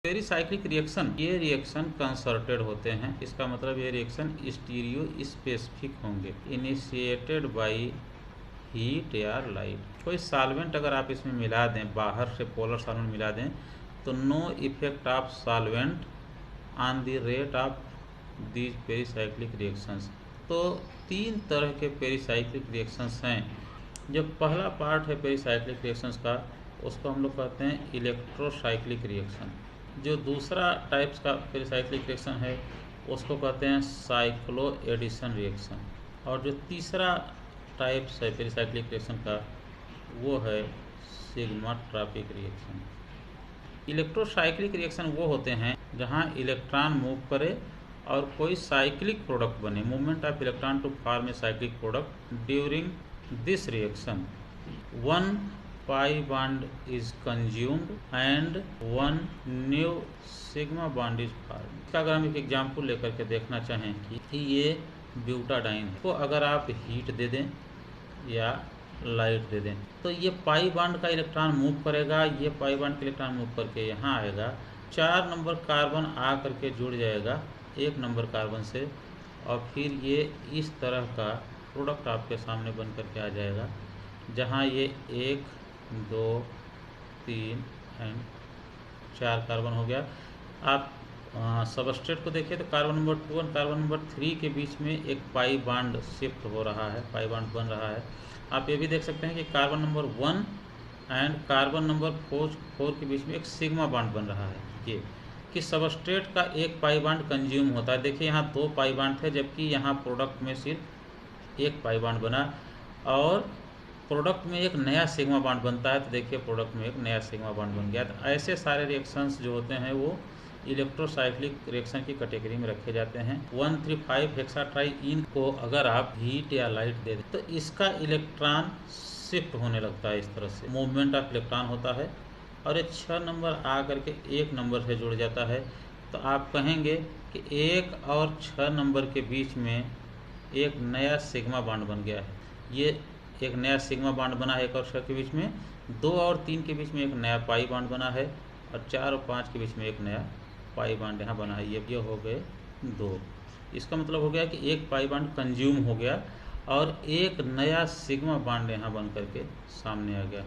Pericyclic reaction, ये reaction concerted होते हैं। इसका मतलब ये रिएक्शन स्टीरियो स्पेसिफिक होंगे, इनिशिएटेड बाय हीट या लाइट। कोई सॉल्वेंट अगर आप इसमें मिला दें, बाहर से पोलर सॉल्वेंट मिला दें, तो no effect of solvent on the rate of these pericyclic reactions. तो तीन तरह के पेरिसाइक्लिक रिएक्शंस हैं। जो पहला पार्ट है पेरिसाइक्लिक रिएक्शंस का, उसको हम लोग कहते हैं इलेक्ट्रोसाइक्लिक रिएक्शन। जो दूसरा टाइप्स का पेरिसाइक्लिक रिएक्शन है उसको कहते हैं साइक्लो एडिशन रिएक्शन। और जो तीसरा टाइप्स है पेरिसाइक्लिक रिएक्शन का वो है सिग्माट्रॉपिक रिएक्शन। इलेक्ट्रोसाइक्लिक रिएक्शन वो होते हैं जहाँ इलेक्ट्रॉन मूव करे और कोई साइक्लिक प्रोडक्ट बने, movement of electron to form a cyclic product. During this reaction one pi bond is consumed and one new sigma bond is formed। इसका अगर हम एक एग्जाम्पल लेकर के देखना चाहें कि ये ब्यूटाडाइन है, तो अगर आप हीट दे दें या लाइट दे दें तो ये पाई बॉन्ड का इलेक्ट्रॉन मूव करेगा, ये पाई बॉन्ड का इलेक्ट्रॉन मूव करके यहाँ आएगा, 4 नंबर कार्बन आ करके जुड़ जाएगा 1 नंबर कार्बन से, और फिर ये इस तरह का प्रोडक्ट आपके सामने बन करके आ जाएगा, जहाँ ये 1 2 3 एंड 4 कार्बन हो गया। आप सबस्ट्रेट को देखिए तो कार्बन नंबर 2 और कार्बन नंबर 3 के बीच में एक पाई बॉन्ड शिफ्ट हो रहा है, पाई बॉन्ड बन रहा है। आप ये भी देख सकते हैं कि carbon number 1 and carbon number 4 के बीच में एक सिग्मा बॉन्ड बन रहा है। ये कि सबस्ट्रेट का एक पाई बॉन्ड कंज्यूम होता है। देखिए यहाँ 2 पाई बॉन्ड थे, जबकि यहाँ प्रोडक्ट में सिर्फ 1 पाई बॉन्ड बना, और प्रोडक्ट में एक नया सिग्मा बॉन्ड बनता है। तो देखिए प्रोडक्ट में एक नया सिग्मा बॉन्ड बन गया। तो ऐसे सारे रिएक्शंस जो होते हैं वो इलेक्ट्रोसाइक्लिक रिएक्शन की कैटेगरी में रखे जाते हैं। 1,3,5 हेक्साट्राइइन को अगर आप हीट या लाइट दे दें तो इसका इलेक्ट्रॉन शिफ्ट होने लगता है, इस तरह से मूवमेंट ऑफ इलेक्ट्रॉन होता है, और ये 6 नंबर आ करके 1 नंबर से जुड़ जाता है। तो आप कहेंगे कि 1 और 6 नंबर के बीच में एक नया सिग्मा बॉन्ड बन गया है। ये एक नया सिग्मा बॉन्ड बना है 1 और 6 के बीच में, 2 और 3 के बीच में एक नया पाई बॉन्ड बना है, और 4 और 5 के बीच में एक नया पाई बॉन्ड यहाँ बना है। ये हो गए 2। इसका मतलब हो गया कि एक पाई बॉन्ड कंज्यूम हो गया और एक नया सिग्मा बॉन्ड यहाँ बन करके सामने आ गया।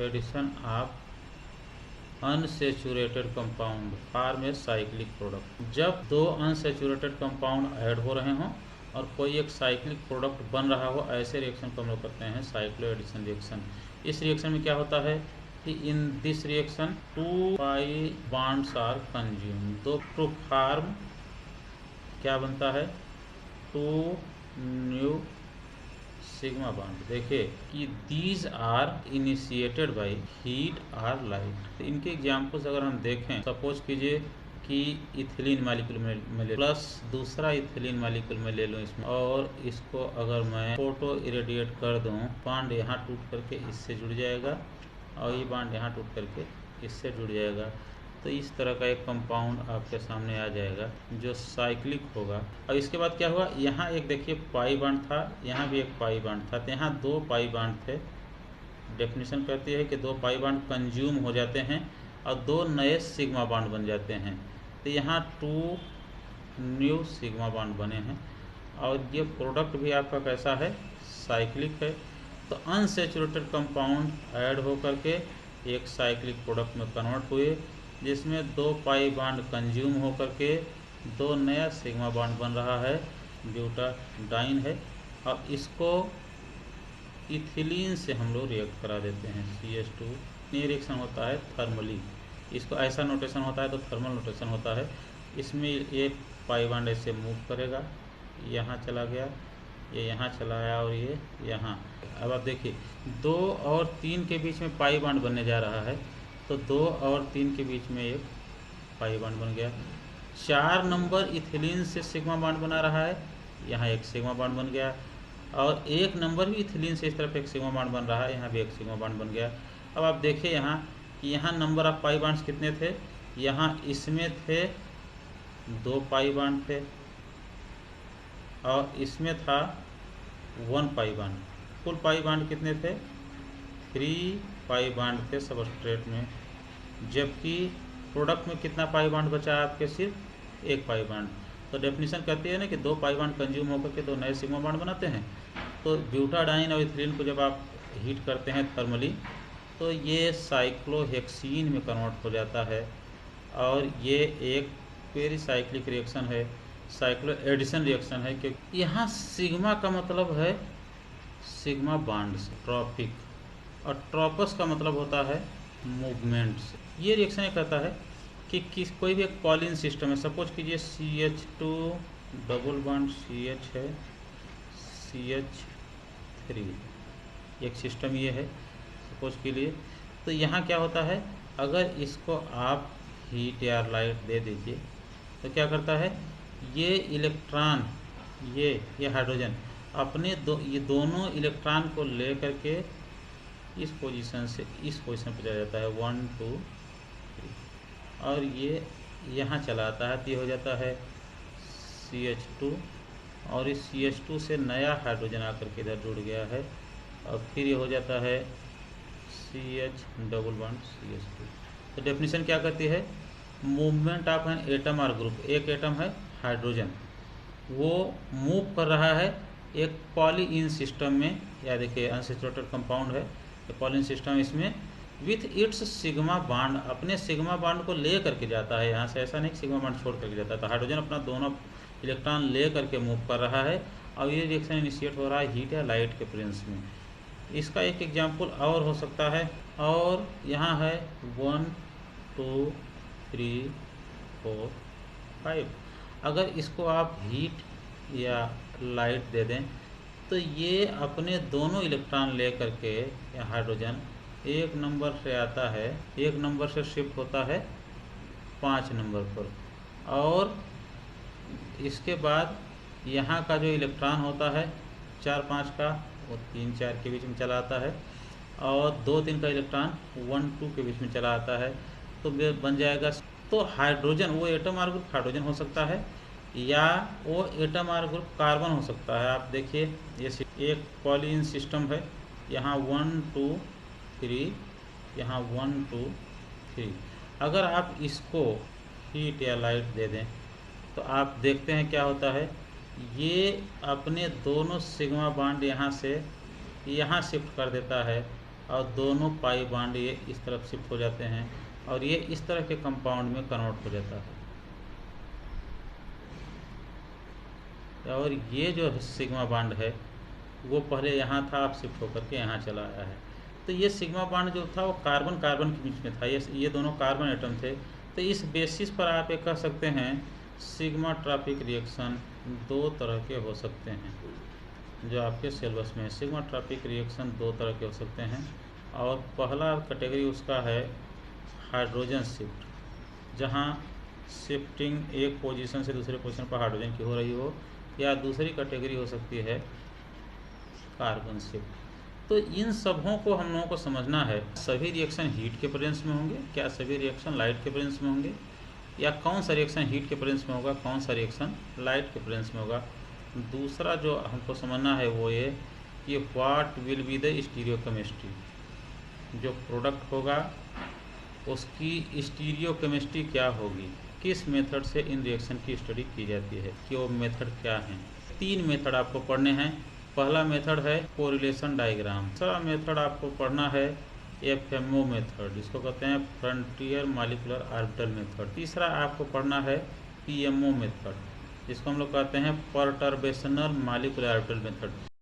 Addition of unsaturated compound form a cyclic product. जब 2 अनसेचुरेटेड कंपाउंड ऐड हो रहे हों और कोई एक साइक्लिक प्रोडक्ट बन रहा हो, ऐसे रिएक्शन को हम लोग करते हैं साइक्लो एडिशन रिएक्शन। इस रिएक्शन में क्या होता है कि in this reaction 2 pi bonds are consume. तो टू फॉर्म क्या बनता है, 2 न्यू सिग्मा बॉन्ड। देखिए कि these are initiated by heat or light. तो इनके एग्जाम्पल्स अगर हम देखें, सपोज कीजिए कि इथिलीन मालिक्यूल में ले प्लस दूसरा इथिलीन मालिक्यूल में ले लूँ इसमें, और इसको अगर मैं फोटो इरेडिएट कर दूँ, बॉन्ड यहाँ टूट करके इससे जुड़ जाएगा और ये बॉन्ड यहाँ टूट करके इससे जुड़ जाएगा। तो इस तरह का एक कंपाउंड आपके सामने आ जाएगा जो साइक्लिक होगा। और इसके बाद क्या हुआ, यहाँ एक देखिए पाई बॉन्ड था, यहाँ भी एक पाई बॉन्ड था, तो यहाँ 2 पाई बॉन्ड थे। डेफिनेशन कहती है कि 2 पाई बॉन्ड कंज्यूम हो जाते हैं और 2 नए सिग्मा बॉन्ड बन जाते हैं। तो यहाँ 2 न्यू सिग्मा बॉन्ड बने हैं, और ये प्रोडक्ट भी आपका कैसा है, साइक्लिक है। तो अनसेचुरेटेड कंपाउंड ऐड होकर के एक साइक्लिक प्रोडक्ट में कन्वर्ट हुए, जिसमें 2 पाई बॉन्ड कंज्यूम होकर के 2 नया सिग्मा बॉन्ड बन रहा है, ब्यूटाडाइन है, और इसको इथिलीन से हम लोग रिएक्ट करा देते हैं, CH2। ये रिएक्शन होता है थर्मली। इसको ऐसा नोटेशन होता है तो थर्मल नोटेशन होता है। इसमें एक पाई बॉन्ड ऐसे मूव करेगा, यहाँ चला गया, ये यहाँ चला आया, और ये यहाँ। अब आप देखिए 2 और 3 के बीच में पाई बॉन्ड बनने जा रहा है, तो 2 और 3 के बीच में एक पाई बॉन्ड बन गया। 4 नंबर इथिलीन से सिग्मा बॉन्ड बना रहा है, यहाँ एक सिग्मा बॉन्ड बन गया, और 1 नंबर भी इथिलीन से इस तरफ एक सिग्मा बॉन्ड बन रहा है, यहाँ भी एक सिग्मा बॉन्ड बन गया। अब आप देखिए यहाँ कि यहाँ नंबर ऑफ पाई बॉन्ड्स कितने थे, यहाँ इसमें थे 2 पाई बॉन्ड थे, और इसमें था 1 पाई बॉन्ड। कुल पाई बॉन्ड कितने थे, 3 पाई बॉन्ड थे सबस्ट्रेट में, जबकि प्रोडक्ट में कितना पाई बॉन्ड बचा है आपके, सिर्फ एक पाई बॉन्ड। तो डेफिनेशन कहती है ना कि 2 पाई बॉन्ड कंज्यूम होकर के 2 नए सिग्मा बॉन्ड बनाते हैं। तो ब्यूटाडाइन और इथिलीन को जब आप हीट करते हैं थर्मली तो ये साइक्लोहेक्सीन में कन्वर्ट हो जाता है और ये एक पेरीसाइक्लिक रिएक्शन है, साइक्लो एडिशन रिएक्शन है। क्योंकि यहाँ सिग्मा का मतलब है सिग्मा बॉन्ड्स, ट्रॉपिक, और ट्रॉपस का मतलब होता है मूवमेंट्स। ये रिएक्शन ये कहता है कि कोई भी एक पॉलिन सिस्टम है, सपोज कीजिए CH2 डबल बॉन्ड CH है, CH3 एक सिस्टम ये है सपोज के लिए। तो यहाँ क्या होता है, अगर इसको आप हीट या लाइट दे दीजिए तो क्या करता है, ये इलेक्ट्रॉन, ये हाइड्रोजन अपने ये दोनों इलेक्ट्रॉन को ले करके इस पोजीशन से इस पोजीशन पर चला जाता है 1 2 3 और ये यहाँ चला आता है। तो ये हो जाता है CH2 और इस CH2 से नया हाइड्रोजन आकर के इधर जुड़ गया है और फिर ये हो जाता है CH डबल बॉन्ड CH2। तो डेफिनेशन क्या कहती है, मूवमेंट ऑफ एन एटम और ग्रुप, एक एटम है हाइड्रोजन, वो मूव कर रहा है एक पॉलीइन सिस्टम में, या देखिए अनसैचुरेटेड कंपाउंड है पॉलीइन सिस्टम, इसमें विथ इट्स सिग्मा बॉन्ड, अपने सिग्मा बॉन्ड को ले करके जाता है यहाँ से, ऐसा नहीं सिग्मा बॉन्ड छोड़ करके जाता है। तो हाइड्रोजन अपना दोनों इलेक्ट्रॉन ले करके मूव कर रहा है और ये रिएक्शन इनिशिएट हो रहा है हीट या लाइट के प्रेजेंस में। इसका एक एग्जाम्पल और हो सकता है, और यहाँ है 1 2 3 4 5। अगर इसको आप हीट या लाइट दे दें तो ये अपने दोनों इलेक्ट्रॉन ले करके या हाइड्रोजन एक नंबर से आता है, एक नंबर से शिफ्ट होता है 5 नंबर पर, और इसके बाद यहाँ का जो इलेक्ट्रॉन होता है 4 5 का वो 3 4 के बीच में चला आता है, और 2 3 का इलेक्ट्रॉन 1 2 के बीच में चला आता है। तो बन जाएगा, तो हाइड्रोजन वो एटम आर ग्रुप हाइड्रोजन हो सकता है या वो एटम आर ग्रुप कार्बन हो सकता है। आप देखिए ये एक पॉलीइन सिस्टम है, यहाँ 1 2 3, यहाँ 1 2 3। अगर आप इसको हीट या लाइट दे दें तो आप देखते हैं क्या होता है, ये अपने दोनों सिग्मा बॉन्ड यहाँ से यहाँ शिफ्ट कर देता है और दोनों पाई बॉन्ड ये इस तरफ शिफ्ट हो जाते हैं और ये इस तरह के कंपाउंड में कन्वर्ट हो जाता है। और ये जो सिग्मा बॉन्ड है वो पहले यहाँ था, अब शिफ्ट होकर के यहाँ चला आया है। तो ये सिग्मा बॉन्ड जो था वो कार्बन कार्बन के बीच में था, ये दोनों कार्बन एटम थे। तो इस बेसिस पर आप ये कह सकते हैं सिग्मा ट्रॉपिक रिएक्शन 2 तरह के हो सकते हैं, जो आपके सिलेबस में है। सिग्मा ट्रॉपिक रिएक्शन 2 तरह के हो सकते हैं, और पहला कैटेगरी उसका है हाइड्रोजन शिफ्ट, जहाँ शिफ्टिंग एक पोजीशन से दूसरे पोजीशन पर हाइड्रोजन की हो रही हो, या दूसरी कैटेगरी हो सकती है कार्बन शिफ्ट। तो इन सबों को हम लोगों को समझना है, सभी रिएक्शन हीट के प्रेजेंस में होंगे क्या, सभी रिएक्शन लाइट के प्रेजेंस में होंगे, या कौन सा रिएक्शन हीट के प्रेजेंस में होगा, कौन सा रिएक्शन लाइट के प्रेजेंस में होगा। दूसरा जो हमको समझना है वो ये कि what will be the stereochemistry, जो प्रोडक्ट होगा उसकी स्टीरियोकेमिस्ट्री क्या होगी, किस मेथड से इन रिएक्शन की स्टडी की जाती है, कि वो मेथड क्या हैं। 3 मेथड आपको पढ़ने हैं। पहला मेथड है कोरिलेशन डायग्राम, दूसरा मेथड आपको पढ़ना है FMO मेथड, जिसको कहते हैं फ्रंटियर मॉलिक्यूलर ऑर्बिटल मेथड। तीसरा आपको पढ़ना है PMO मेथड, जिसको हम लोग कहते हैं परटर्बेशनल मॉलिक्यूलर ऑर्बिटल मेथड।